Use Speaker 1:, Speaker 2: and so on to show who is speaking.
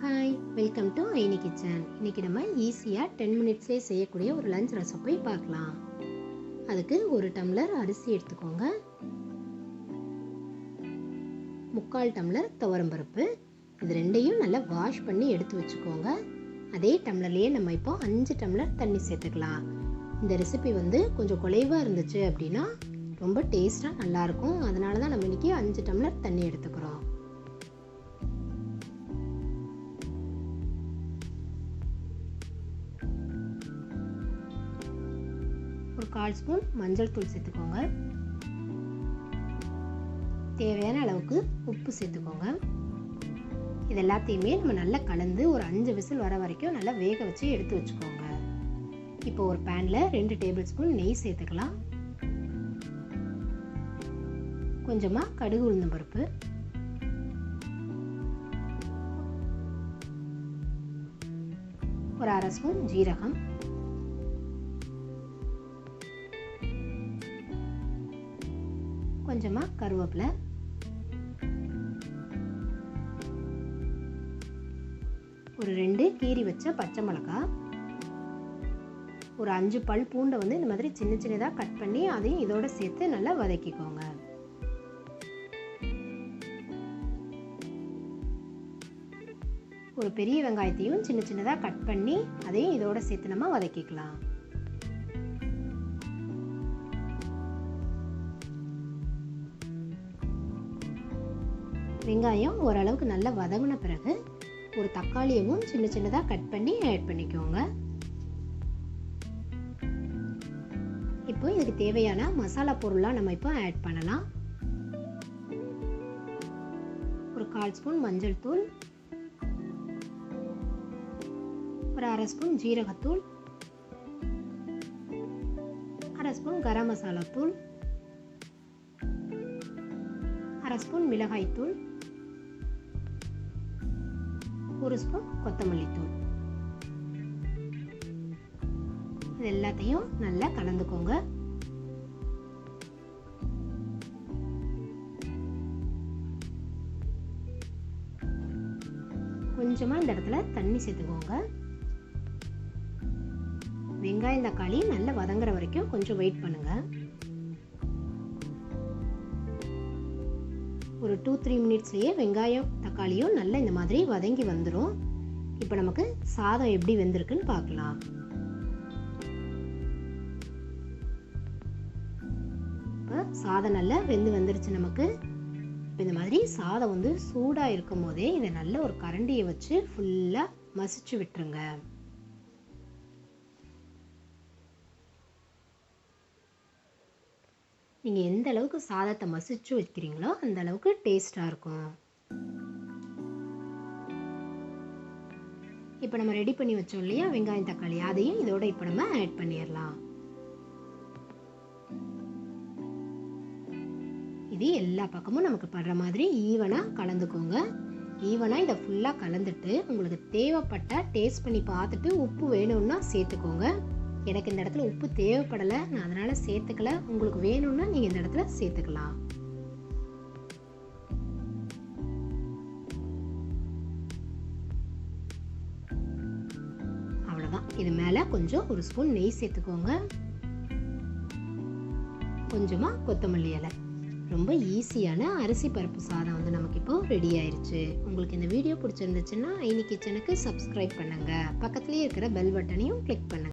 Speaker 1: Hi, welcome to Aini kitchen. இன்றைக்கி நம்ம ஈஸியாக 10 மினிட்ஸ்லேயே செய்யக்கூடிய ஒரு லஞ்ச் ரெசிபி பார்க்கலாம். அதுக்கு ஒரு டம்ளர் அரிசி எடுத்துக்கோங்க, 3/4 டம்ளர் துவரம்பருப்பு. இது ரெண்டையும் நல்லா வாஷ் பண்ணி எடுத்து வச்சுக்கோங்க. அதே டம்ளர்லேயே நம்ம இப்போ 5 டம்ளர் தண்ணி சேர்த்துக்கலாம். இந்த ரெசிபி கொஞ்சம் குலைவாக இருந்துச்சு அப்படின்னா ரொம்ப டேஸ்ட்டாக நல்லாயிருக்கும். அதனால தான் நம்ம இன்றைக்கி 5 டம்ளர் தண்ணி எடுத்துக்கிறோம். ஒரு 1/4 ஸ்பூன் மஞ்சள் தூள் சேர்த்துக்கோங்க. தேவையான அளவுக்கு உப்பு சேர்த்துக்கோங்க. இது எல்லாத்தையுமே நம்ம நல்லா கலந்து ஒரு 5 விசில் வர வரைக்கும் நல்லா வேக வச்சு எடுத்து வச்சுக்கோங்க. இப்போ ஒரு பேனில் 2 டேபிள் ஸ்பூன் நெய் சேர்த்துக்கலாம். கொஞ்சமாக கடுகு உளுந்தம் பருப்பு, ஒரு 1/2 ஸ்பூன் ஜீரகம், கொஞ்சமாக கருவேப்பிலை, ஒரு 2 கீரி வச்ச பச்சை மிளகாய், ஒரு 5 பல் பூண்டை இந்த மாதிரி சின்ன சின்னதாக கட் பண்ணி அதையும் இதோட சேர்த்து நல்லா வதக்கிக்கோங்க. ஒரு பெரிய வெங்காயத்தையும் சின்ன சின்னதாக கட் பண்ணி அதையும் இதோட சேர்த்து நம்ம வதக்கிக்கலாம். வெங்காயம் ஓரளவுக்கு நல்லா வதங்கின பிறகு ஒரு தக்காளியவும் சின்ன சின்னதாக கட் பண்ணி ஆட் பண்ணிக்கோங்க. இப்போ இதுக்கு தேவையான மசாலா பொருள்லாம் நம்ம இப்போ ஆட் பண்ணலாம். ஒரு 1/4 ஸ்பூன் மஞ்சள் தூள், ஒரு 1/2 ஸ்பூன் ஜீரகத்தூள், 1/2 ஸ்பூன் கரம் மசாலா தூள், 1/2 ஸ்பூன் மிளகாய் தூள், 1 ஸ்பூன் கொத்தமல்லி தூள். இது எல்லாத்தையும் நல்லா கலந்துக்கோங்க. கொஞ்சமா இந்த இடத்துல தண்ணி சேர்த்துக்கோங்க. வெங்காயம் தக்காளி நல்லா வதங்குற வரைக்கும் கொஞ்சம் வெயிட் பண்ணுங்க. ஒரு 2-3 மினிட்ஸ்லேயே வெங்காயம் தக்காளியும் நல்லா இந்த மாதிரி வதங்கி வந்துடும். இப்போ நமக்கு சாதம் எப்படி வெந்திருக்குன்னு பார்க்கலாம். இப்போ சாதம் நல்லா வந்துருச்சு நமக்கு. இப்போ இந்த மாதிரி சாதம் சூடாக இருக்கும் போதே இதை நல்ல ஒரு கரண்டியை வச்சு ஃபுல்லாக மசிச்சு விட்டுருங்க. நீங்கள் எந்த அளவுக்கு சாதத்தை மசிச்சு வைக்கிறீங்களோ அந்த அளவுக்கு டேஸ்டாக இருக்கும். இப்போ நம்ம ரெடி பண்ணி வச்சோம் இல்லையா வெங்காயம் தக்காளி, அதையும் இதோட இப்போ நம்ம ஆட் பண்ணிடலாம். இது எல்லா பக்கமும் நமக்கு படுற மாதிரி ஈவனாக கலந்துக்கோங்க. ஈவனாக இதை ஃபுல்லாக கலந்துட்டு உங்களுக்கு தேவைப்பட்ட டேஸ்ட் பண்ணி பார்த்துட்டு உப்பு வேணும்னா சேர்த்துக்கோங்க. எனக்கு இந்த இடத்துல உப்பு தேவைப்படலை, நான் அதனால சேர்த்துக்கல. உங்களுக்கு வேணும்னா நீங்க இந்த இடத்துல சேர்த்துக்கலாம். அவ்வளவுதான். இது மேல கொஞ்சம் 1 ஸ்பூன் நெய் சேர்த்துக்கோங்க. கொஞ்சமா கொத்தமல்லி இலை. ரொம்ப ஈஸியான அரிசி பருப்பு சாதம் நமக்கு இப்போ ரெடி ஆயிருச்சு. உங்களுக்கு இந்த வீடியோ பிடிச்சிருந்துச்சுன்னா ஐனி கிச்சனுக்கு சப்ஸ்கிரைப் பண்ணுங்க. பக்கத்துலயே இருக்கிற பெல் பட்டனையும் கிளிக் பண்ணுங்க.